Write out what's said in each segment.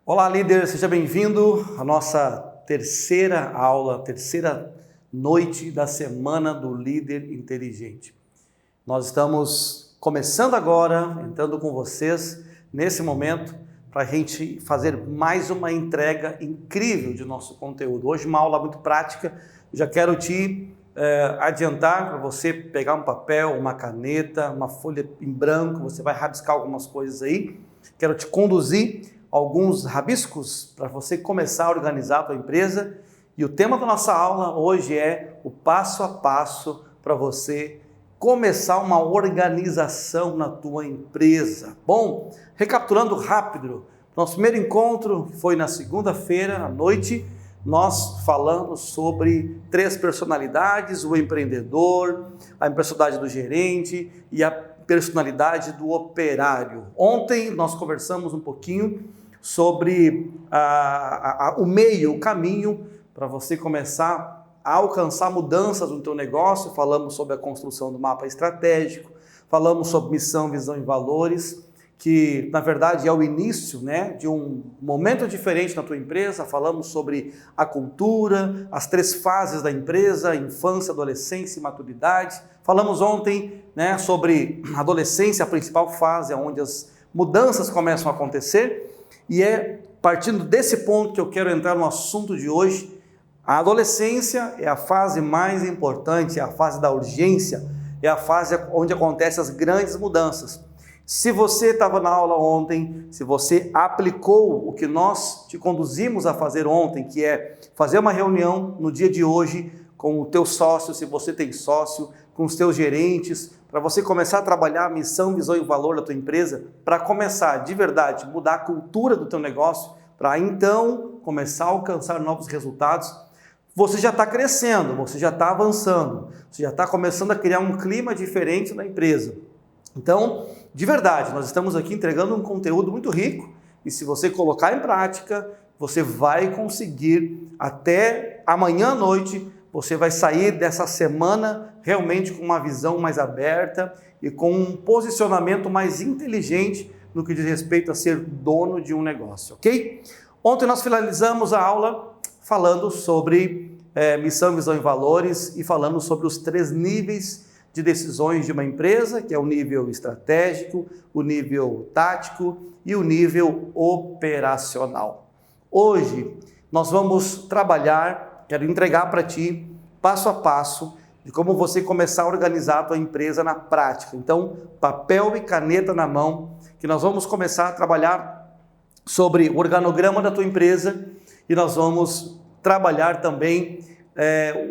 Olá, líder, seja bem-vindo à nossa terceira aula, terceira noite da Semana do Líder Inteligente. Nós estamos começando agora, entrando com vocês nesse momento para a gente fazer mais uma entrega incrível de nosso conteúdo. Hoje uma aula muito prática, já quero te adiantar para você pegar um papel, uma caneta, uma folha em branco, você vai rabiscar algumas coisas aí. Quero te conduzir alguns rabiscos para você começar a organizar a tua empresa. E o tema da nossa aula hoje é o passo a passo para você começar uma organização na tua empresa. Bom, recapitulando rápido, nosso primeiro encontro foi na segunda-feira à noite. Nós falamos sobre 3 personalidades: o empreendedor, a personalidade do gerente e a personalidade do operário. Ontem nós conversamos um pouquinho sobre o meio, o caminho para você começar a alcançar mudanças no teu negócio. Falamos sobre a construção do mapa estratégico, falamos sobre missão, visão e valores, que na verdade é o início, de um momento diferente na tua empresa. Falamos sobre a cultura, as 3 fases da empresa: infância, adolescência e maturidade. Falamos ontem sobre a adolescência, a principal fase, onde as mudanças começam a acontecer, e é partindo desse ponto que eu quero entrar no assunto de hoje. A adolescência é a fase mais importante, é a fase da urgência, é a fase onde acontecem as grandes mudanças. Se você estava na aula ontem, se você aplicou o que nós te conduzimos a fazer ontem, que é fazer uma reunião no dia de hoje com o teu sócio, se você tem sócio, com os teus gerentes, para você começar a trabalhar a missão, visão e valor da tua empresa, para começar de verdade mudar a cultura do teu negócio, para então começar a alcançar novos resultados, você já está crescendo, você já está avançando, você já está começando a criar um clima diferente na empresa. Então, de verdade, nós estamos aqui entregando um conteúdo muito rico, e se você colocar em prática, você vai conseguir até amanhã à noite. Você vai sair dessa semana realmente com uma visão mais aberta e com um posicionamento mais inteligente no que diz respeito a ser dono de um negócio, ok? Ontem nós finalizamos a aula falando sobre missão, visão e valores, e falando sobre os 3 níveis de decisões de uma empresa, que é o nível estratégico, o nível tático e o nível operacional. Hoje nós vamos trabalhar, quero entregar para ti passo a passo de como você começar a organizar a tua empresa na prática. Então, papel e caneta na mão, que nós vamos começar a trabalhar sobre o organograma da tua empresa, e nós vamos trabalhar também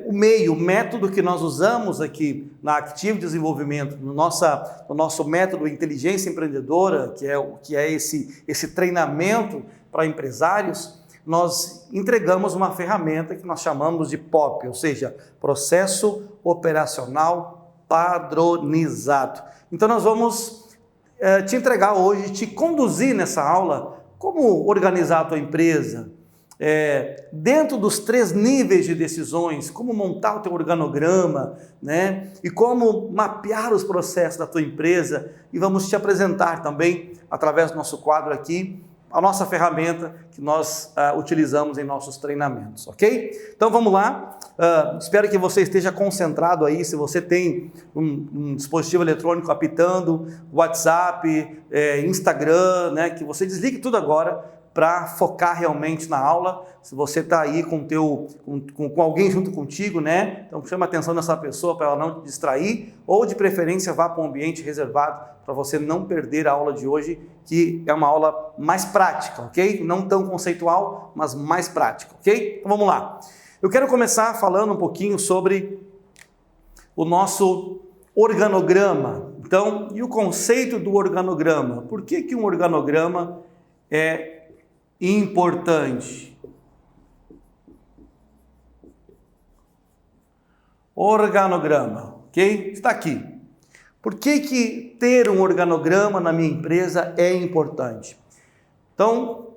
o meio, o método que nós usamos aqui na Active Desenvolvimento, no nosso método Inteligência Empreendedora, que é esse treinamento para empresários. Nós entregamos uma ferramenta que nós chamamos de POP, ou seja, Processo Operacional Padronizado. Então nós vamos te entregar hoje, te conduzir nessa aula, como organizar a tua empresa, dentro dos 3 níveis de decisões, como montar o teu organograma, e como mapear os processos da tua empresa. E vamos te apresentar também, através do nosso quadro aqui, a nossa ferramenta que nós utilizamos em nossos treinamentos, ok? Então vamos lá, espero que você esteja concentrado aí. Se você tem um dispositivo eletrônico apitando, WhatsApp, Instagram, que você desligue tudo agora para focar realmente na aula. Se você está aí com alguém junto contigo, então chama a atenção dessa pessoa para ela não te distrair, ou de preferência vá para um ambiente reservado para você não perder a aula de hoje, que é uma aula mais prática, ok? Não tão conceitual, mas mais prática, ok? Então vamos lá. Eu quero começar falando um pouquinho sobre o nosso organograma. Então, e o conceito do organograma? Por que um organograma é importante? Organograma, ok? Está aqui. Por que ter um organograma na minha empresa é importante? Então,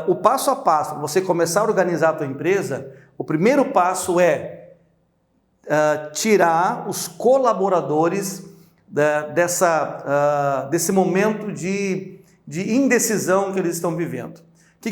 o passo a passo para você começar a organizar a tua empresa, o primeiro passo é tirar os colaboradores desse momento de indecisão que eles estão vivendo.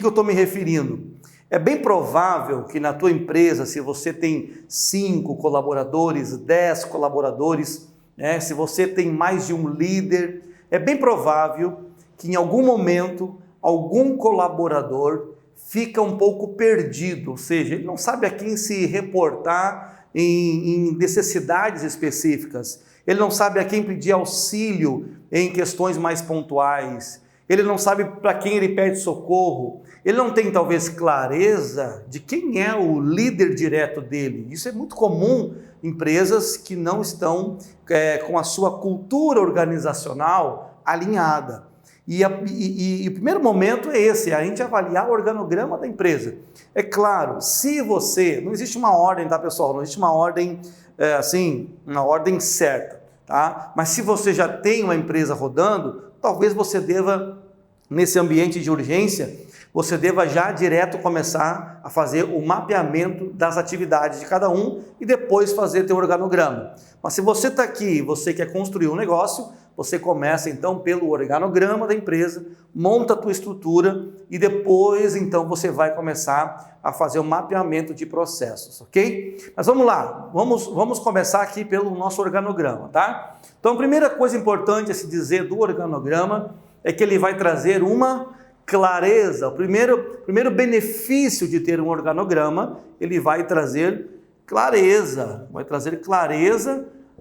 que eu estou me referindo? É bem provável que na tua empresa, se você tem 5 colaboradores, 10 colaboradores, né, se você tem mais de um líder, é bem provável que em algum momento algum colaborador fica um pouco perdido, ou seja, ele não sabe a quem se reportar em necessidades específicas, ele não sabe a quem pedir auxílio em questões mais pontuais, ele não sabe para quem ele pede socorro, ele não tem talvez clareza de quem é o líder direto dele. Isso é muito comum em empresas que não estão com a sua cultura organizacional alinhada. E o primeiro momento é esse, a gente avaliar o organograma da empresa. É claro, se você, não existe uma ordem, tá pessoal? Não existe uma ordem, uma ordem certa, tá? Mas se você já tem uma empresa rodando, talvez você deva, nesse ambiente de urgência, você deva já direto começar a fazer o mapeamento das atividades de cada um e depois fazer teu organograma. Mas se você está aqui, você quer construir um negócio, você começa então pelo organograma da empresa, monta a tua estrutura e depois então você vai começar a fazer o mapeamento de processos, ok? Mas vamos lá, vamos começar aqui pelo nosso organograma, tá? Então a primeira coisa importante a se dizer do organograma é que ele vai trazer uma clareza. O primeiro benefício de ter um organograma, ele vai trazer clareza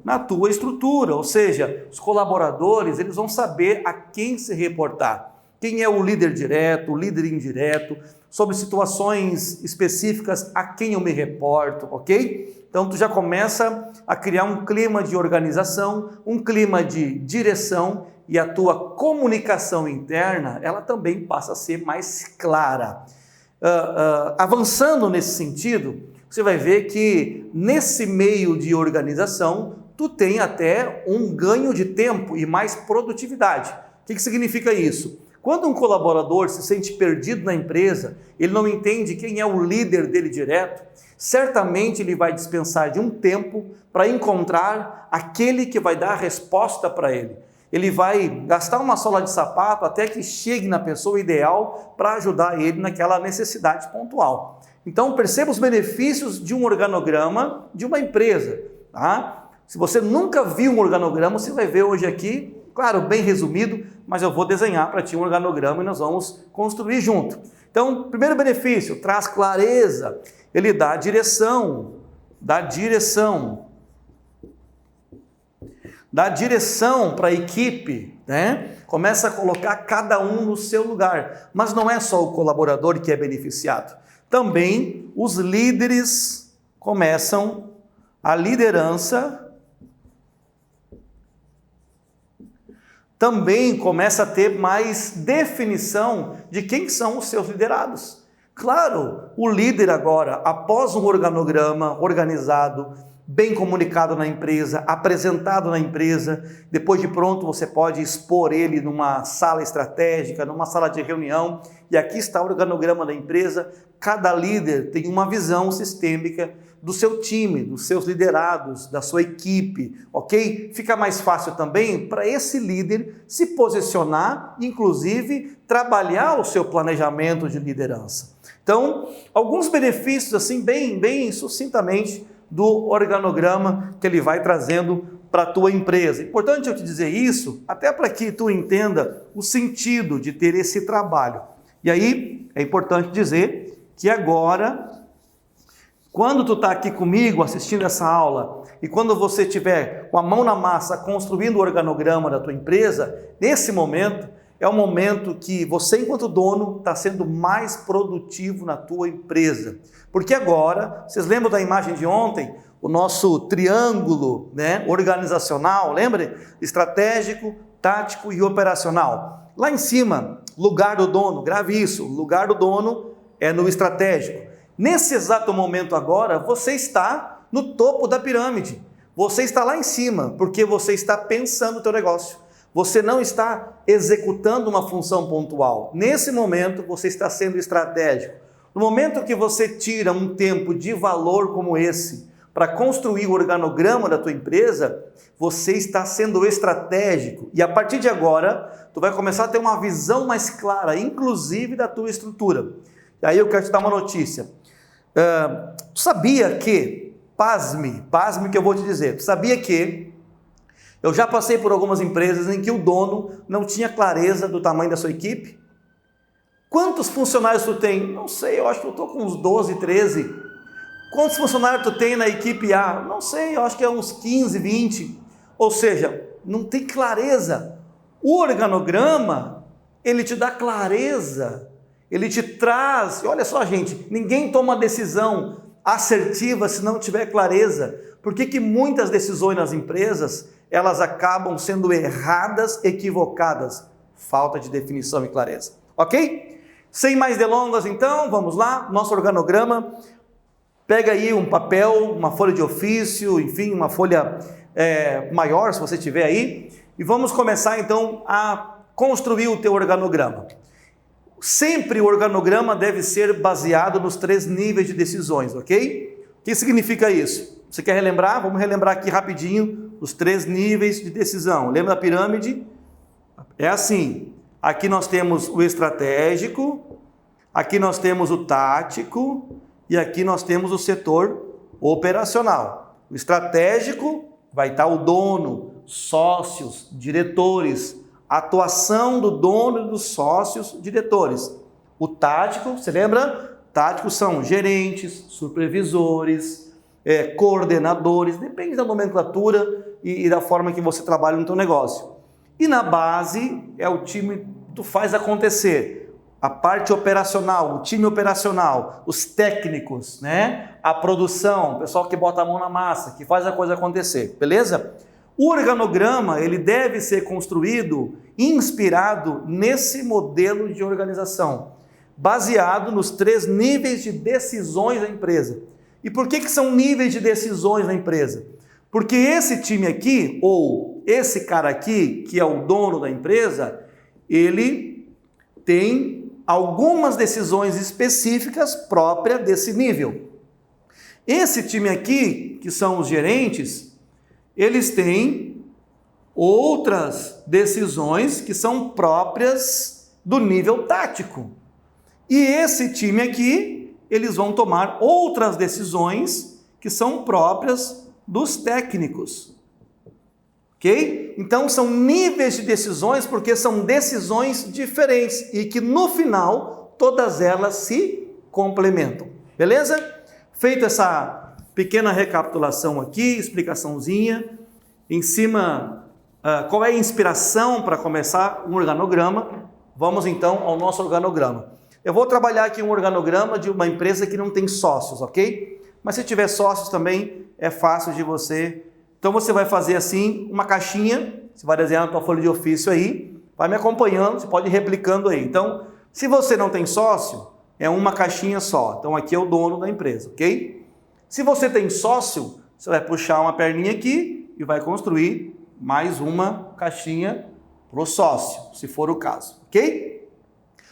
na tua estrutura, ou seja, os colaboradores, eles vão saber a quem se reportar, quem é o líder direto, o líder indireto, sobre situações específicas a quem eu me reporto, ok? Então tu já começa a criar um clima de organização, um clima de direção, e a tua comunicação interna, ela também passa a ser mais clara. Avançando nesse sentido, você vai ver que nesse meio de organização, tu tem até um ganho de tempo e mais produtividade. O que significa isso? Quando um colaborador se sente perdido na empresa, ele não entende quem é o líder dele direto, certamente ele vai dispensar de um tempo para encontrar aquele que vai dar a resposta para ele. Ele vai gastar uma sola de sapato até que chegue na pessoa ideal para ajudar ele naquela necessidade pontual. Então perceba os benefícios de um organograma de uma empresa, tá? Se você nunca viu um organograma, você vai ver hoje aqui, claro, bem resumido, mas eu vou desenhar para ti um organograma e nós vamos construir junto. Então, primeiro benefício, traz clareza, ele dá direção para a equipe, né? Começa a colocar cada um no seu lugar, mas não é só o colaborador que é beneficiado, também os líderes começam, a liderança também começa a ter mais definição de quem são os seus liderados. Claro, o líder agora, após um organograma organizado, bem comunicado na empresa, apresentado na empresa, depois de pronto você pode expor ele numa sala estratégica, numa sala de reunião, e aqui está o organograma da empresa. Cada líder tem uma visão sistêmica do seu time, dos seus liderados, da sua equipe, ok? Fica mais fácil também para esse líder se posicionar, inclusive trabalhar o seu planejamento de liderança. Então, alguns benefícios assim bem sucintamente do organograma que ele vai trazendo para a tua empresa. Importante eu te dizer isso, até para que tu entenda o sentido de ter esse trabalho. E aí, é importante dizer que agora, quando tu está aqui comigo assistindo essa aula, e quando você estiver com a mão na massa construindo o organograma da tua empresa, nesse momento, é o momento que você, enquanto dono, está sendo mais produtivo na tua empresa. Porque agora, vocês lembram da imagem de ontem? O nosso triângulo, né, organizacional, lembra? Estratégico, tático e operacional. Lá em cima, lugar do dono, grave isso, lugar do dono é no estratégico. Nesse exato momento agora, você está no topo da pirâmide. Você está lá em cima, porque você está pensando o teu negócio. Você não está executando uma função pontual. Nesse momento, você está sendo estratégico. No momento que você tira um tempo de valor como esse, para construir o organograma da tua empresa, você está sendo estratégico. E a partir de agora, tu vai começar a ter uma visão mais clara, inclusive da tua estrutura. E aí eu quero te dar uma notícia. Tu sabia que, pasme o que eu vou te dizer, tu sabia que eu já passei por algumas empresas em que o dono não tinha clareza do tamanho da sua equipe? Quantos funcionários tu tem? Não sei, eu acho que eu estou com uns 12, 13. Quantos funcionários tu tem na equipe A? Não sei, eu acho que é uns 15, 20. Ou seja, não tem clareza. O organograma, ele te dá clareza, ele te traz. Olha só, gente, ninguém toma decisão assertiva se não tiver clareza. Por que muitas decisões nas empresas, elas acabam sendo erradas, equivocadas? Falta de definição e clareza. Ok? Sem mais delongas, então, vamos lá, nosso organograma. Pega aí um papel, uma folha de ofício, enfim, uma folha maior, se você tiver aí, e vamos começar então a construir o teu organograma. Sempre o organograma deve ser baseado nos 3 níveis de decisões, ok? O que significa isso? Você quer relembrar? Vamos relembrar aqui rapidinho os 3 níveis de decisão. Lembra da pirâmide? É assim, aqui nós temos o estratégico, aqui nós temos o tático, e aqui nós temos o setor operacional. O estratégico vai estar o dono, sócios, diretores, atuação do dono e dos sócios, diretores. O tático, você lembra? Táticos são gerentes, supervisores, coordenadores, depende da nomenclatura e da forma que você trabalha no teu negócio. E na base é o time que tu faz acontecer. A parte operacional, o time operacional, os técnicos, né? A produção, o pessoal que bota a mão na massa, que faz a coisa acontecer, beleza? O organograma, ele deve ser construído inspirado nesse modelo de organização, baseado nos 3 níveis de decisões da empresa. E por que são níveis de decisões na empresa? Porque esse time aqui, ou esse cara aqui, que é o dono da empresa, ele tem algumas decisões específicas próprias desse nível. Esse time aqui, que são os gerentes, eles têm outras decisões que são próprias do nível tático. E esse time aqui, eles vão tomar outras decisões que são próprias dos técnicos. Ok? Então são níveis de decisões porque são decisões diferentes e que no final todas elas se complementam. Beleza? Feita essa pequena recapitulação aqui, explicaçãozinha, em cima qual é a inspiração para começar um organograma, vamos então ao nosso organograma. Eu vou trabalhar aqui um organograma de uma empresa que não tem sócios, ok? Mas se tiver sócios também é fácil de você. Então você vai fazer assim, uma caixinha, você vai desenhar na tua folha de ofício aí, vai me acompanhando, você pode ir replicando aí. Então, se você não tem sócio, é uma caixinha só. Então aqui é o dono da empresa, ok? Se você tem sócio, você vai puxar uma perninha aqui e vai construir mais uma caixinha para o sócio, se for o caso, ok?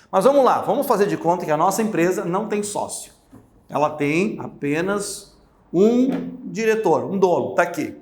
Mas vamos lá, vamos fazer de conta que a nossa empresa não tem sócio. Ela tem apenas um diretor, um dono, está aqui.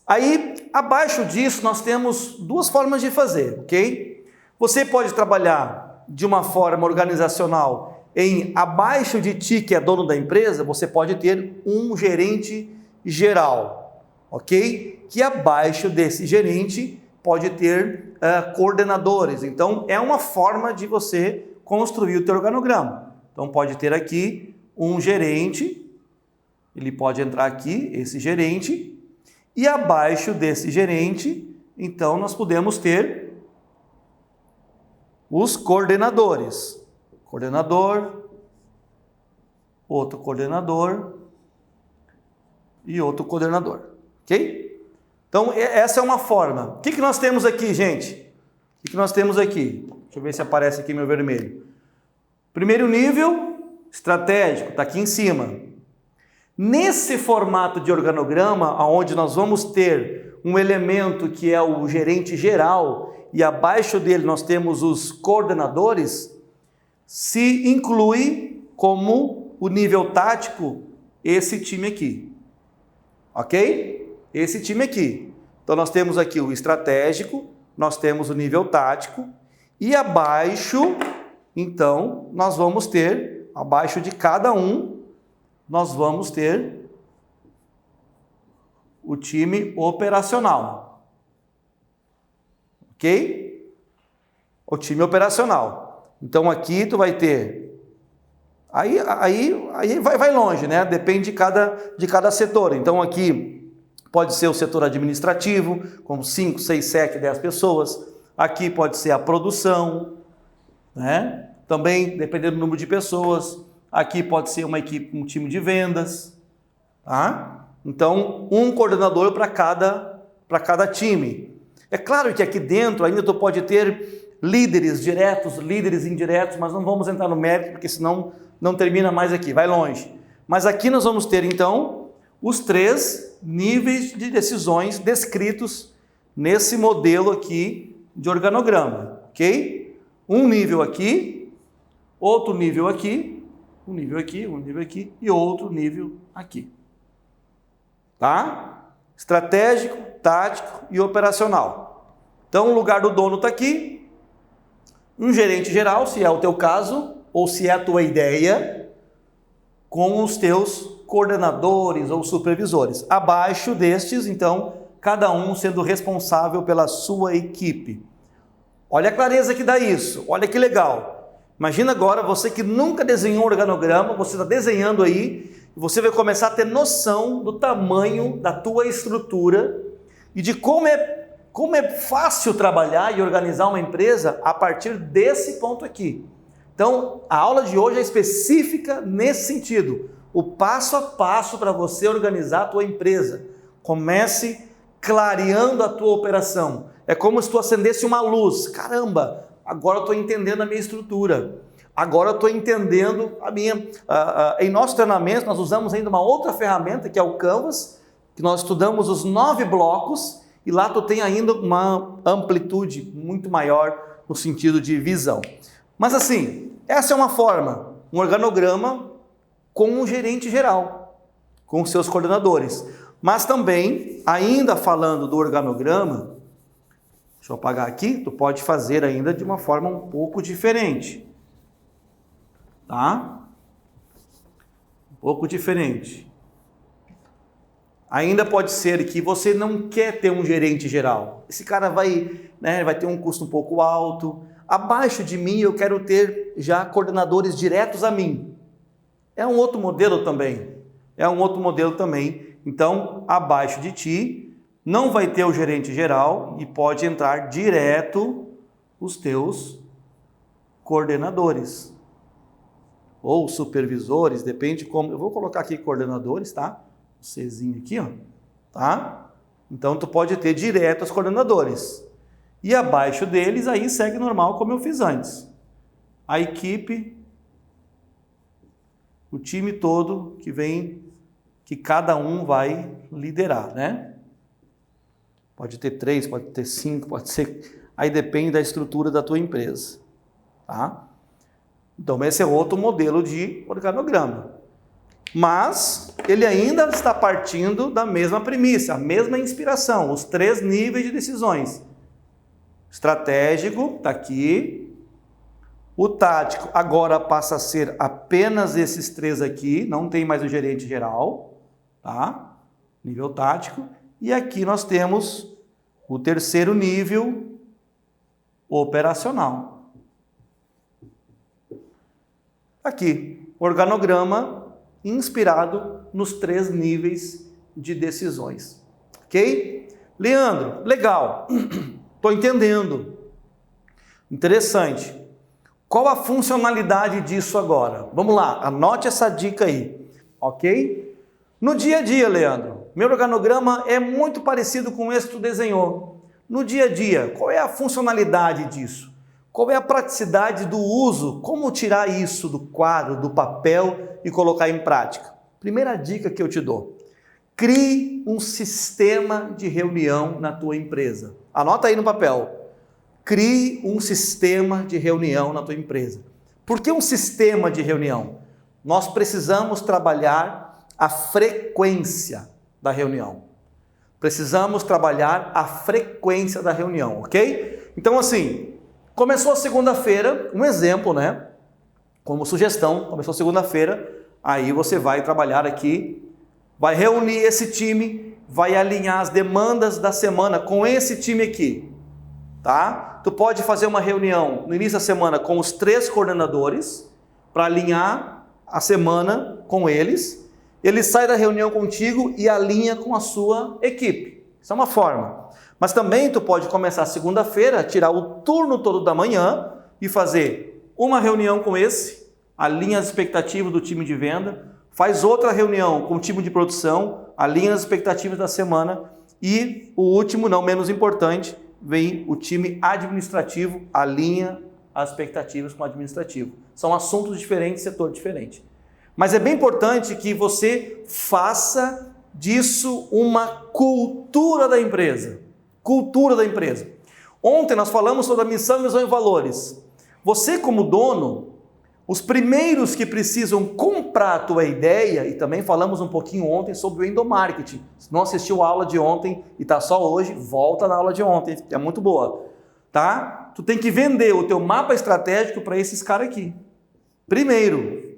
Aí, abaixo disso, nós temos 2 formas de fazer, ok? Você pode trabalhar de uma forma organizacional em abaixo de ti, que é dono da empresa, você pode ter um gerente geral, ok? Que abaixo desse gerente pode ter coordenadores. Então, é uma forma de você construir o teu organograma. Então, pode ter aqui um gerente, ele pode entrar aqui, esse gerente, e abaixo desse gerente, então, nós podemos ter os coordenadores. Coordenador, outro coordenador e outro coordenador, ok? Então, essa é uma forma. O que nós temos aqui, gente? O que nós temos aqui? Deixa eu ver se aparece aqui meu vermelho. Primeiro nível, estratégico, está aqui em cima. Nesse formato de organograma, onde nós vamos ter um elemento que é o gerente geral e abaixo dele nós temos os coordenadores, se inclui como o nível tático esse time aqui. ok? Esse time aqui. Então nós temos aqui o estratégico, nós temos o nível tático e abaixo, então, nós vamos ter, abaixo de cada um, nós vamos ter o time operacional. Ok? O time operacional. Então aqui tu vai ter, aí vai longe, né? Depende de cada setor. Então aqui pode ser o setor administrativo, com 5, 6, 7, 10 pessoas. Aqui pode ser a produção, né? Também, dependendo do número de pessoas. Aqui pode ser uma equipe, um time de vendas, tá? Então, um coordenador para cada time. É claro que aqui dentro ainda tu pode ter líderes diretos, líderes indiretos, mas não vamos entrar no mérito, porque senão não termina mais aqui, vai longe. Mas aqui nós vamos ter, então, os 3 níveis de decisões descritos nesse modelo aqui de organograma, ok? Um nível aqui, outro nível aqui, um nível aqui e outro nível aqui. Tá? Estratégico, tático e operacional. Então o lugar do dono está aqui, um gerente geral, se é o teu caso, ou se é a tua ideia, com os teus coordenadores ou supervisores. Abaixo destes, então, cada um sendo responsável pela sua equipe. Olha a clareza que dá isso, olha que legal. Imagina agora você que nunca desenhou um organograma, você está desenhando aí, e você vai começar a ter noção do tamanho da tua estrutura e de como é fácil trabalhar e organizar uma empresa a partir desse ponto aqui. Então, a aula de hoje é específica nesse sentido. O passo a passo para você organizar a tua empresa. Comece clareando a tua operação. É como se tu acendesse uma luz. Caramba, agora eu estou entendendo a minha estrutura. Agora eu estou entendendo a minha... em nosso treinamento, nós usamos ainda uma outra ferramenta, que é o Canvas, que nós estudamos os 9 blocos, e lá tu tem ainda uma amplitude muito maior no sentido de visão. Mas assim, essa é uma forma, um organograma com um gerente geral, com os seus coordenadores. Mas também, ainda falando do organograma, deixa eu apagar aqui, tu pode fazer ainda de uma forma um pouco diferente. Tá? Um pouco diferente. Ainda pode ser que você não quer ter um gerente geral. Esse cara vai ter um custo um pouco alto. Abaixo de mim eu quero ter já coordenadores diretos a mim. É um outro modelo também. Então, abaixo de ti, não vai ter o gerente geral e pode entrar direto os teus coordenadores. Ou supervisores, depende como... Eu vou colocar aqui coordenadores, tá? O Czinho aqui, ó. Tá? Então, tu pode ter direto os coordenadores. E abaixo deles, aí segue normal como eu fiz antes. A equipe, o time todo que cada um vai liderar, né? Pode ter 3, pode ter 5, pode ser... Aí depende da estrutura da tua empresa, tá? Então esse é outro modelo de organograma. Mas ele ainda está partindo da mesma premissa, a mesma inspiração, os 3 níveis de decisões. Estratégico, está aqui. O tático agora passa a ser apenas esses 3 aqui, não tem mais o gerente geral, tá? Nível tático. E aqui nós temos o 3º nível operacional. Aqui, organograma inspirado nos 3 níveis de decisões. Ok? Leandro, legal. Estou entendendo. Interessante. Qual a funcionalidade disso agora? Vamos lá, anote essa dica aí. Ok? No dia a dia, Leandro, meu organograma é muito parecido com esse que tu desenhou. No dia a dia, qual é a funcionalidade disso? Qual é a praticidade do uso? Como tirar isso do quadro, do papel e colocar em prática? Primeira dica que eu te dou. Crie um sistema de reunião na tua empresa. Anota aí no papel. Crie um sistema de reunião na tua empresa. Por que um sistema de reunião? Nós precisamos trabalhar a frequência. da reunião. Precisamos trabalhar a frequência da reunião, ok? Então assim, começou a segunda-feira, um exemplo, né? Como sugestão, começou segunda-feira, aí você vai trabalhar aqui, vai reunir esse time, vai alinhar as demandas da semana com esse time aqui, tá? Tu pode fazer uma reunião no início da semana com os 3 coordenadores, para alinhar a semana com eles. Ele sai da reunião contigo e alinha com a sua equipe. Isso é uma forma. Mas também tu pode começar segunda-feira, tirar o turno todo da manhã e fazer uma reunião com esse, alinha as expectativas do time de venda, faz outra reunião com o time de produção, alinha as expectativas da semana e o último, não menos importante, vem o time administrativo, alinha as expectativas com o administrativo. São assuntos diferentes, setor diferente. Mas é bem importante que você faça disso uma cultura da empresa. Cultura da empresa. Ontem nós falamos sobre a missão, visão e valores. Você como dono, os primeiros que precisam comprar a tua ideia, e também falamos um pouquinho ontem sobre o endomarketing. Se não assistiu a aula de ontem e está só hoje, volta na aula de ontem, é muito boa. Tá? Tu tem que vender o teu mapa estratégico para esses caras aqui. Primeiro,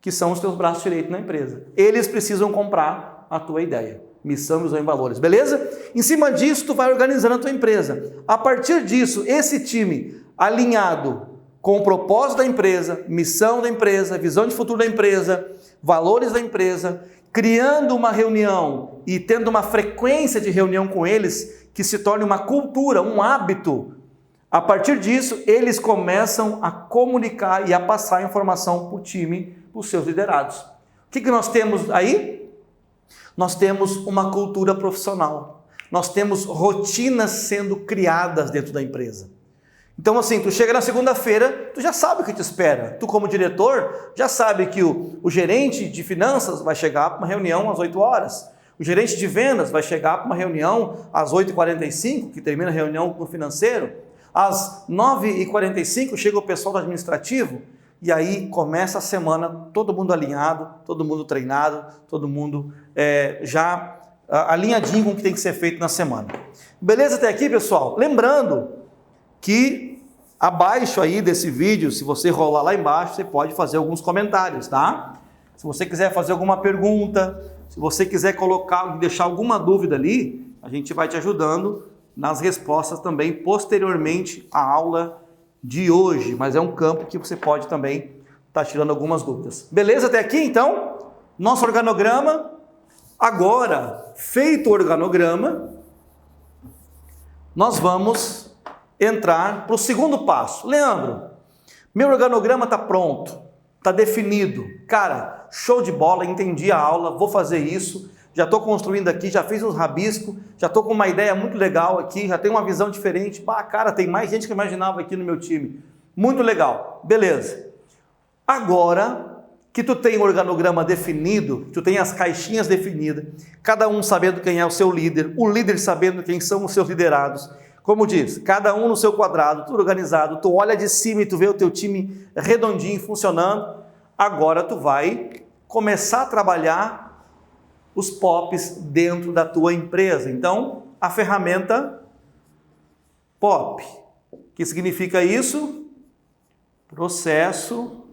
que são os teus braços direitos na empresa. Eles precisam comprar a tua ideia. Missão, visão e valores, beleza? Em cima disso, tu vai organizando a tua empresa. A partir disso, esse time alinhado com o propósito da empresa, missão da empresa, visão de futuro da empresa, valores da empresa, criando uma reunião e tendo uma frequência de reunião com eles que se torne uma cultura, um hábito. A partir disso, eles começam a comunicar e a passar a informação para o time, para os seus liderados. O que nós temos aí? Nós temos uma cultura profissional. Nós temos rotinas sendo criadas dentro da empresa. Então assim, tu chega na segunda-feira, tu já sabe o que te espera. Tu como diretor, já sabe que o gerente de finanças vai chegar para uma reunião às 8 horas. O gerente de vendas vai chegar para uma reunião às 8h45, que termina a reunião com o financeiro. Às 9h45 chega o pessoal do administrativo e aí começa a semana todo mundo alinhado, todo mundo treinado, todo mundo já alinhadinho com o que tem que ser feito na semana. Beleza até aqui, pessoal? Lembrando que abaixo aí desse vídeo, se você rolar lá embaixo, você pode fazer alguns comentários, tá? Se você quiser fazer alguma pergunta, se você quiser colocar, deixar alguma dúvida ali, a gente vai te ajudando nas respostas também posteriormente à aula de hoje, mas é um campo que você pode também estar tirando algumas dúvidas. Beleza até aqui, então? Nosso organograma. Agora, feito o organograma, nós vamos entrar para o segundo passo. Leandro, meu organograma está pronto, está definido. Cara, show de bola, entendi a aula, vou fazer isso. Já estou construindo aqui, já fiz uns rabiscos, já estou com uma ideia muito legal aqui, já tenho uma visão diferente. Pá, cara, tem mais gente que eu imaginava aqui no meu time. Muito legal, beleza. Agora que tu tem o organograma definido, tu tem as caixinhas definidas, cada um sabendo quem é o seu líder, o líder sabendo quem são os seus liderados. Como diz, cada um no seu quadrado, tudo organizado, tu olha de cima e tu vê o teu time redondinho funcionando. Agora tu vai começar a trabalhar os POPs dentro da tua empresa. Então, a ferramenta POP. O que significa isso? Processo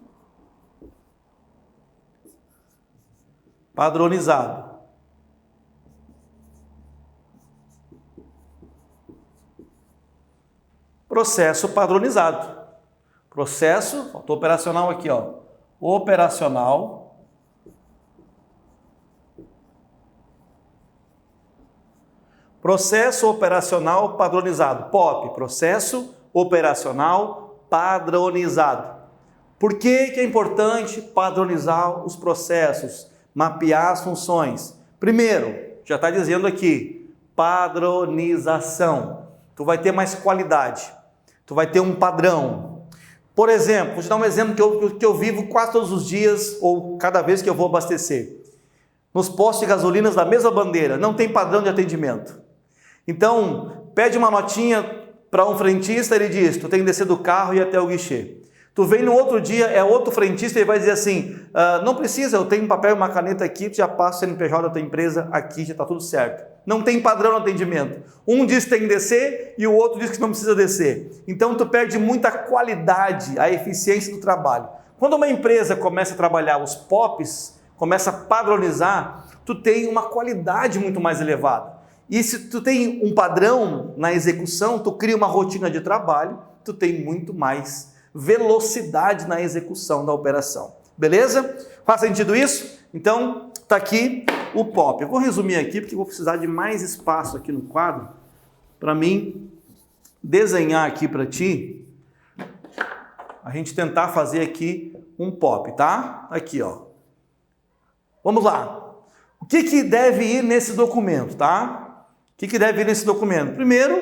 padronizado. Processo padronizado. Processo, faltou operacional aqui, ó. Operacional processo operacional padronizado, POP, processo operacional padronizado. Por que é importante padronizar os processos, mapear as funções? Primeiro, já está dizendo aqui, padronização. Tu vai ter mais qualidade, tu vai ter um padrão. Por exemplo, vou te dar um exemplo que eu vivo quase todos os dias ou cada vez que eu vou abastecer. Nos postos de gasolinas da mesma bandeira, não tem padrão de atendimento. Então, pede uma notinha para um frentista, ele diz, tu tem que descer do carro e ir até o guichê. Tu vem no outro dia, é outro frentista e vai dizer assim, não precisa, eu tenho um papel e uma caneta aqui, tu já passa o CNPJ da tua empresa aqui, já está tudo certo. Não tem padrão no atendimento. Um diz que tem que descer e o outro diz que não precisa descer. Então tu perde muita qualidade, a eficiência do trabalho. Quando uma empresa começa a trabalhar os POPs, começa a padronizar, tu tem uma qualidade muito mais elevada. E se tu tem um padrão na execução, tu cria uma rotina de trabalho, tu tem muito mais velocidade na execução da operação. Beleza? Faz sentido isso? Então, tá aqui o POP. Eu vou resumir aqui, porque eu vou precisar de mais espaço aqui no quadro, para mim desenhar aqui para ti, a gente tentar fazer aqui um POP, tá? Aqui, ó. Vamos lá. O que deve ir nesse documento, tá? O que deve ir nesse documento? Primeiro,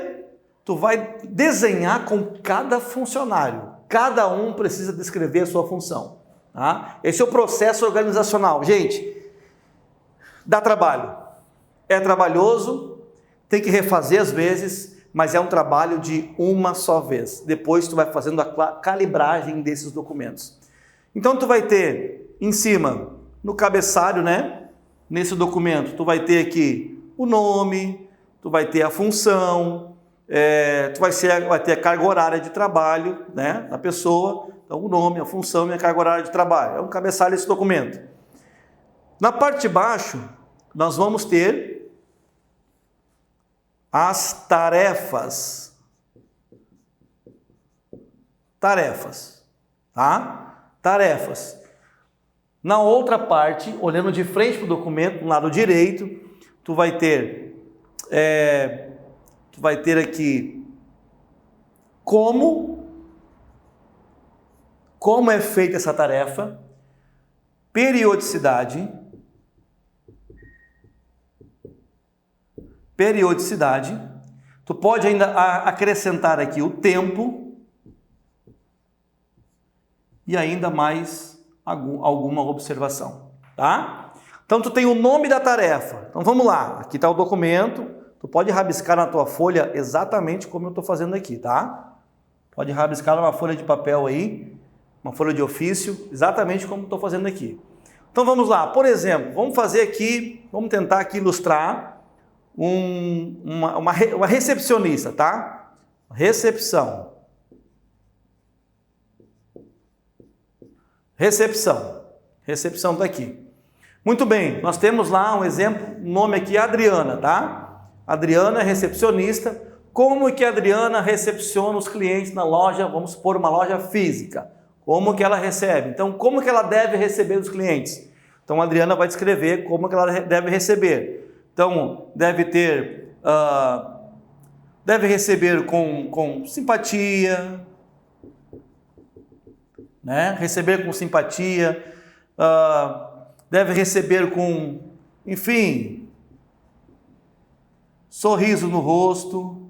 tu vai desenhar com cada funcionário. Cada um precisa descrever a sua função, tá? Esse é o processo organizacional. Gente, dá trabalho. É trabalhoso, tem que refazer às vezes, mas é um trabalho de uma só vez. Depois tu vai fazendo a calibragem desses documentos. Então tu vai ter em cima, no cabeçalho, né? Nesse documento, tu vai ter aqui o nome, tu vai ter a função, tu vai ter a carga horária de trabalho, né, da pessoa. Então o nome, a função e a carga horária de trabalho. É um cabeçalho esse documento. Na parte de baixo, nós vamos ter as tarefas. Tarefas, tá? Tarefas. Na outra parte, olhando de frente para o documento, no lado direito, tu vai ter aqui como é feita essa tarefa, periodicidade, tu pode ainda acrescentar aqui o tempo e ainda mais alguma observação, tá? Então tu tem o nome da tarefa. Então vamos lá, aqui está o documento, tu pode rabiscar na tua folha exatamente como eu estou fazendo aqui, tá? Pode rabiscar numa folha de papel aí, uma folha de ofício, exatamente como estou fazendo aqui. Então vamos lá, por exemplo, vamos fazer aqui, vamos tentar aqui ilustrar uma recepcionista, tá? Recepção está aqui. Muito bem, nós temos lá um exemplo, o nome aqui é Adriana, tá? Adriana é recepcionista. Como que a Adriana recepciona os clientes na loja, vamos supor uma loja física? Como que ela recebe? Então, como que ela deve receber os clientes? Então, a Adriana vai descrever como que ela deve receber. Então, deve receber com simpatia, né? Receber com simpatia, deve receber com, enfim, sorriso no rosto,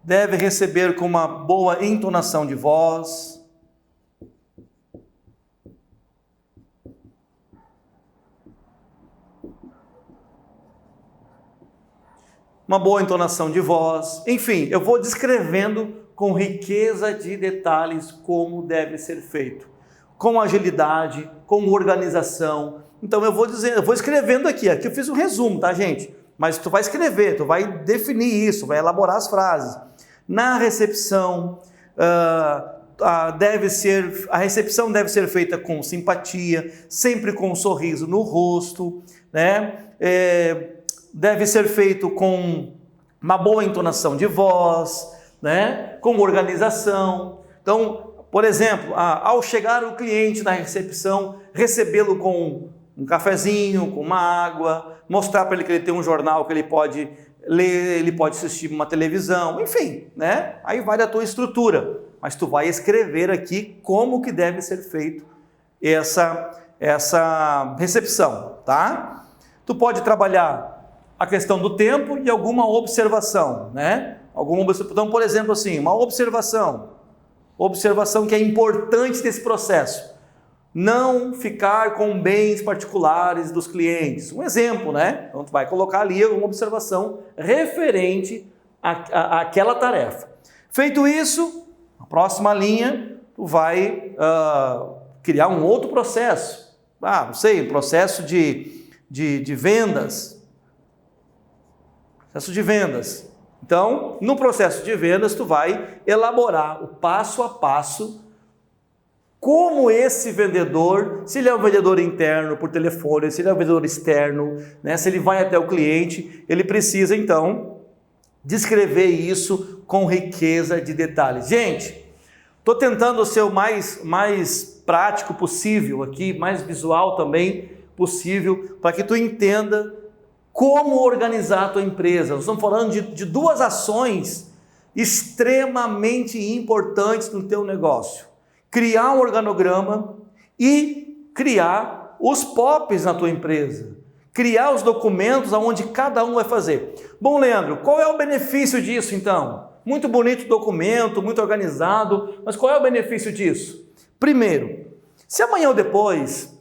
deve receber com uma boa entonação de voz, enfim, eu vou descrevendo com riqueza de detalhes como deve ser feito, com agilidade, com organização. Então eu vou escrevendo aqui eu fiz um resumo, tá, gente? Mas tu vai escrever, tu vai definir isso, vai elaborar as frases. Na recepção, a recepção deve ser feita com simpatia, sempre com um sorriso no rosto, né? Deve ser feito com uma boa entonação de voz, né? Com organização. Então, por exemplo, ao chegar o cliente na recepção, recebê-lo com um cafezinho, com uma água, mostrar para ele que ele tem um jornal que ele pode ler, ele pode assistir uma televisão, enfim, né? Aí vai da tua estrutura, mas tu vai escrever aqui como que deve ser feito essa recepção, tá? Tu pode trabalhar a questão do tempo e alguma observação, né? Então, por exemplo, assim, uma observação que é importante nesse processo. Não ficar com bens particulares dos clientes. Um exemplo, né? Então, tu vai colocar ali uma observação referente àquela tarefa. Feito isso, na próxima linha, tu vai criar um outro processo. Não sei, processo de vendas. Processo de vendas. Então, no processo de vendas, tu vai elaborar o passo a passo como esse vendedor, se ele é um vendedor interno por telefone, se ele é um vendedor externo, né, se ele vai até o cliente, ele precisa então descrever isso com riqueza de detalhes. Gente, estou tentando ser o mais prático possível aqui, mais visual também possível, para que tu entenda como organizar a tua empresa. Nós estamos falando de duas ações extremamente importantes no teu negócio. Criar um organograma e criar os POPs na tua empresa. Criar os documentos onde cada um vai fazer. Bom, Leandro, qual é o benefício disso então? Muito bonito o documento, muito organizado, mas qual é o benefício disso? Primeiro, se amanhã ou depois,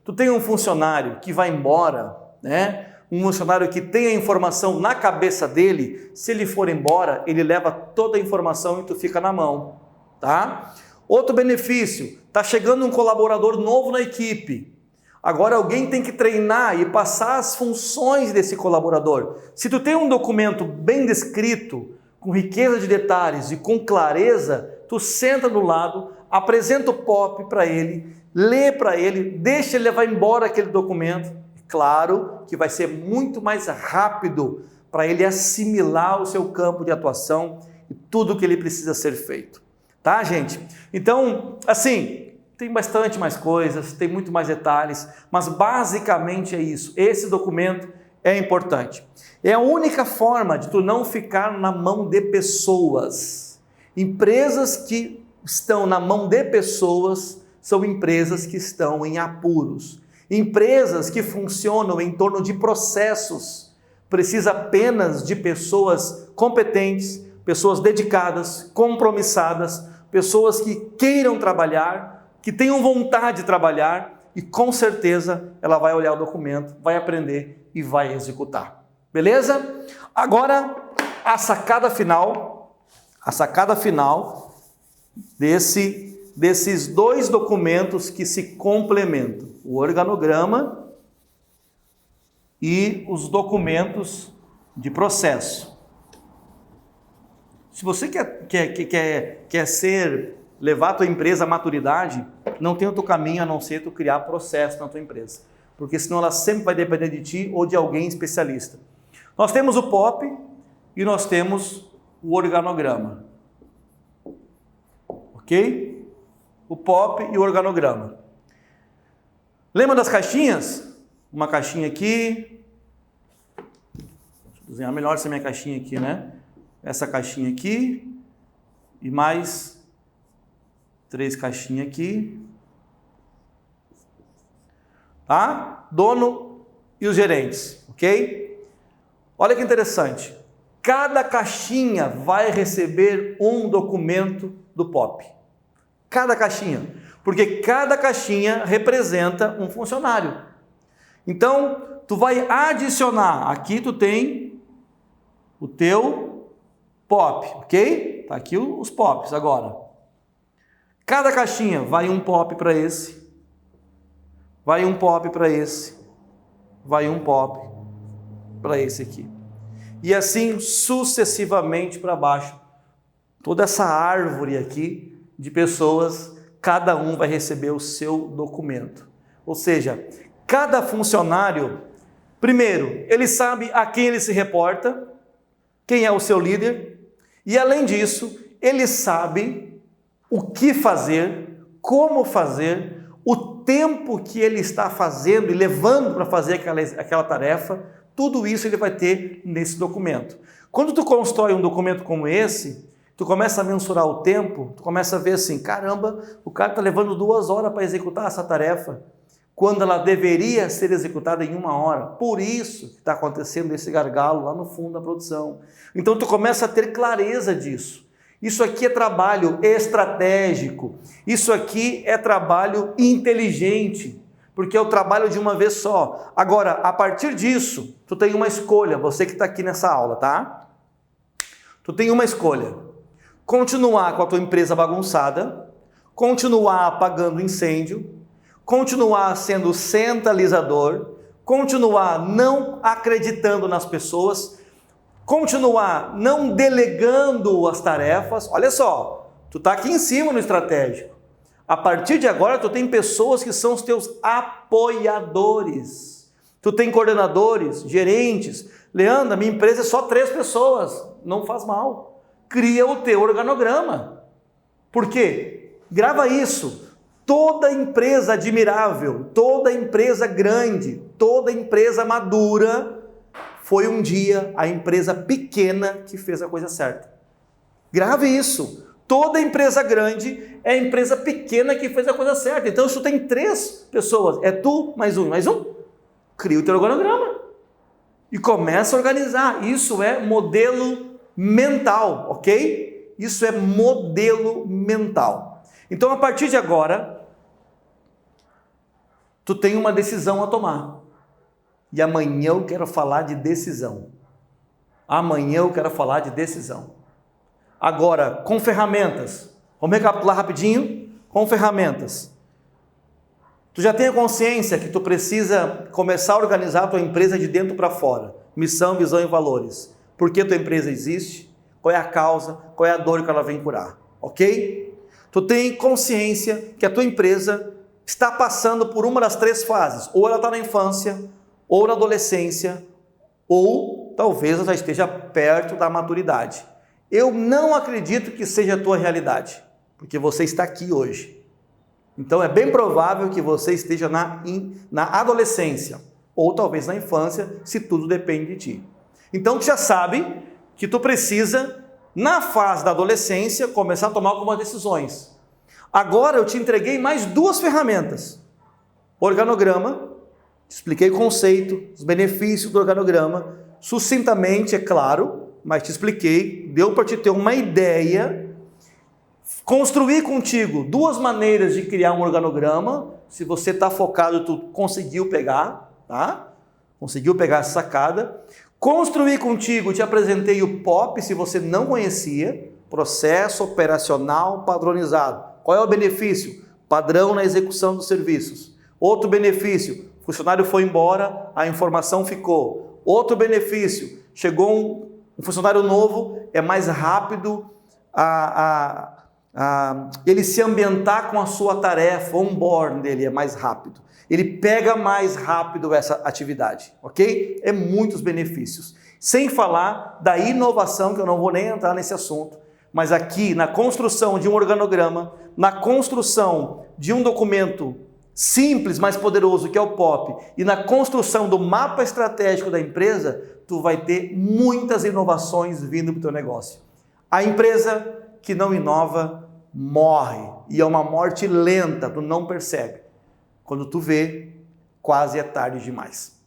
tu tem um funcionário que vai embora, né? Um funcionário que tem a informação na cabeça dele, se ele for embora, ele leva toda a informação e tu fica na mão, tá? Outro benefício, tá chegando um colaborador novo na equipe. Agora alguém tem que treinar e passar as funções desse colaborador. Se tu tem um documento bem descrito, com riqueza de detalhes e com clareza, tu senta do lado, apresenta o POP para ele, lê para ele, deixa ele levar embora aquele documento. Claro que vai ser muito mais rápido para ele assimilar o seu campo de atuação e tudo que ele precisa ser feito. Tá, gente? Então, assim, tem bastante mais coisas, tem muito mais detalhes, mas basicamente é isso. Esse documento é importante. É a única forma de tu não ficar na mão de pessoas. Empresas que estão na mão de pessoas são empresas que estão em apuros. Empresas que funcionam em torno de processos, precisa apenas de pessoas competentes, pessoas dedicadas, compromissadas, pessoas que queiram trabalhar, que tenham vontade de trabalhar e com certeza ela vai olhar o documento, vai aprender e vai executar. Beleza? Agora a sacada final desses dois documentos que se complementam, o organograma e os documentos de processo. Se você quer levar a tua empresa à maturidade, não tem outro caminho a não ser tu criar processo na tua empresa, porque senão ela sempre vai depender de ti ou de alguém especialista. Nós temos o POP e nós temos o organograma, ok? O POP e o organograma. Lembra das caixinhas? Uma caixinha aqui. Deixa eu desenhar melhor essa minha caixinha aqui, né? Essa caixinha aqui. E mais 3 caixinhas aqui. Tá? Dono e os gerentes, ok? Olha que interessante. Cada caixinha vai receber um documento do POP. Cada caixinha, porque cada caixinha representa um funcionário. Então, tu vai adicionar, aqui tu tem o teu POP, ok? Tá aqui os POPs agora. Cada caixinha vai um POP para esse, vai um POP para esse, vai um POP para esse aqui. E assim sucessivamente para baixo. Toda essa árvore aqui de pessoas, cada um vai receber o seu documento. Ou seja, cada funcionário, primeiro, ele sabe a quem ele se reporta, quem é o seu líder, e além disso, ele sabe o que fazer, como fazer, o tempo que ele está fazendo e levando para fazer aquela tarefa, tudo isso ele vai ter nesse documento. Quando tu constrói um documento como esse, tu começa a mensurar o tempo, tu começa a ver assim, caramba, o cara está levando 2 horas para executar essa tarefa, quando ela deveria ser executada em 1 hora. Por isso que está acontecendo esse gargalo lá no fundo da produção. Então tu começa a ter clareza disso. Isso aqui é trabalho estratégico, isso aqui é trabalho inteligente, porque é o trabalho de uma vez só. Agora, a partir disso, tu tem uma escolha, você que está aqui nessa aula, tá? Tu tem uma escolha: continuar com a tua empresa bagunçada, continuar apagando incêndio, continuar sendo centralizador, continuar não acreditando nas pessoas, continuar não delegando as tarefas. Olha só, tu está aqui em cima no estratégico. A partir de agora, tu tem pessoas que são os teus apoiadores. Tu tem coordenadores, gerentes. Leandro, a minha empresa é só 3 pessoas. Não faz mal. Cria o teu organograma. Por quê? Grava isso. Toda empresa admirável, toda empresa grande, toda empresa madura, foi um dia a empresa pequena que fez a coisa certa. Grave isso. Toda empresa grande é a empresa pequena que fez a coisa certa. Então, se tu tem 3 pessoas, é tu mais um, cria o teu organograma e começa a organizar. Isso é modelo mental, ok? Isso é modelo mental. Então, a partir de agora, tu tem uma decisão a tomar. E amanhã eu quero falar de decisão. Amanhã eu quero falar de decisão. Agora, com ferramentas. Vamos recapitular rapidinho? Com ferramentas. Tu já tem a consciência que tu precisa começar a organizar a tua empresa de dentro para fora. Missão, visão e valores. Por que tua empresa existe? Qual é a causa? Qual é a dor que ela vem curar? Ok? Tu tem consciência que a tua empresa está passando por uma das 3 fases. Ou ela está na infância, ou na adolescência, ou talvez ela já esteja perto da maturidade. Eu não acredito que seja a tua realidade, porque você está aqui hoje. Então é bem provável que você esteja na adolescência, ou talvez na infância, se tudo depende de ti. Então tu já sabe que tu precisa, na fase da adolescência, começar a tomar algumas decisões. Agora eu te entreguei mais 2 ferramentas. Organograma, te expliquei o conceito, os benefícios do organograma, sucintamente, é claro, mas te expliquei, deu para te ter uma ideia. Construir contigo 2 maneiras de criar um organograma. Se você está focado, tu conseguiu pegar, tá? Conseguiu pegar essa sacada. Construir contigo, te apresentei o POP, se você não conhecia, Processo Operacional Padronizado. Qual é o benefício? Padrão na execução dos serviços. Outro benefício, o funcionário foi embora, a informação ficou. Outro benefício, chegou um funcionário novo, é mais rápido ele se ambientar com a sua tarefa, o onboarding dele é mais rápido. Ele pega mais rápido essa atividade, ok? É muitos benefícios. Sem falar da inovação, que eu não vou nem entrar nesse assunto, mas aqui na construção de um organograma, na construção de um documento simples, mas poderoso, que é o POP, e na construção do mapa estratégico da empresa, tu vai ter muitas inovações vindo para o teu negócio. A empresa que não inova morre, e é uma morte lenta, tu não percebe. Quando tu vê, quase é tarde demais.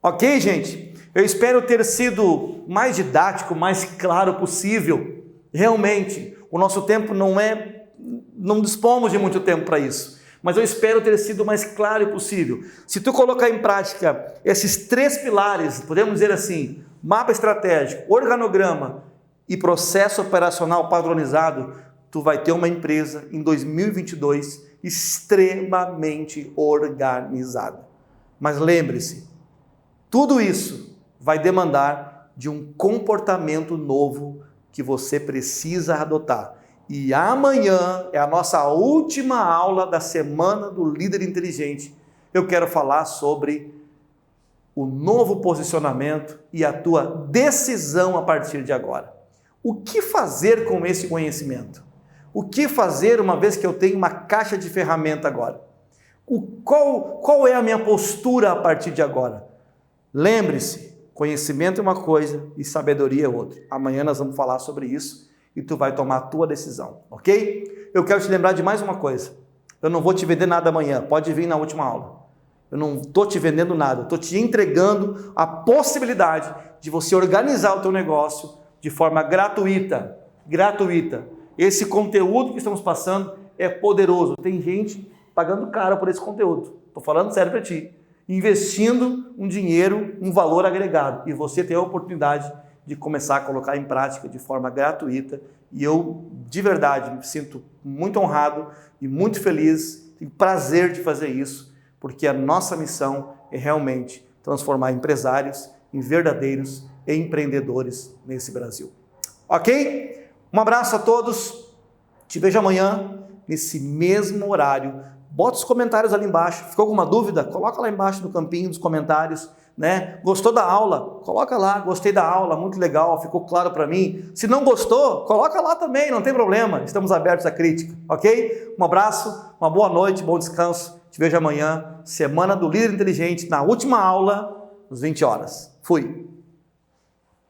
Ok, gente? Eu espero ter sido mais didático, mais claro possível. Realmente, o nosso tempo não dispomos de muito tempo para isso. Mas eu espero ter sido o mais claro possível. Se tu colocar em prática esses 3 pilares, podemos dizer assim, mapa estratégico, organograma e processo operacional padronizado, tu vai ter uma empresa em 2022 extremamente organizada. Mas lembre-se, tudo isso vai demandar de um comportamento novo que você precisa adotar. E amanhã é a nossa última aula da semana do Líder Inteligente. Eu quero falar sobre o novo posicionamento e a tua decisão a partir de agora. O que fazer com esse conhecimento? O que fazer uma vez que eu tenho uma caixa de ferramenta agora? Qual é a minha postura a partir de agora? Lembre-se, conhecimento é uma coisa e sabedoria é outra. Amanhã nós vamos falar sobre isso e tu vai tomar a tua decisão, ok? Eu quero te lembrar de mais uma coisa. Eu não vou te vender nada amanhã, pode vir na última aula. Eu não estou te vendendo nada, estou te entregando a possibilidade de você organizar o teu negócio de forma gratuita. Gratuita. Esse conteúdo que estamos passando é poderoso. Tem gente pagando caro por esse conteúdo. Estou falando sério para ti. Investindo um dinheiro, um valor agregado. E você tem a oportunidade de começar a colocar em prática de forma gratuita. E eu, de verdade, me sinto muito honrado e muito feliz, tenho prazer de fazer isso, porque a nossa missão é realmente transformar empresários em verdadeiros empreendedores nesse Brasil. Ok? Um abraço a todos, te vejo amanhã nesse mesmo horário. Bota os comentários ali embaixo, ficou alguma dúvida? Coloca lá embaixo no campinho dos comentários, né? Gostou da aula? Coloca lá, gostei da aula, muito legal, ficou claro para mim. Se não gostou, coloca lá também, não tem problema, estamos abertos à crítica, ok? Um abraço, uma boa noite, bom descanso, te vejo amanhã, Semana do Líder Inteligente, na última aula, às 20 horas. Fui!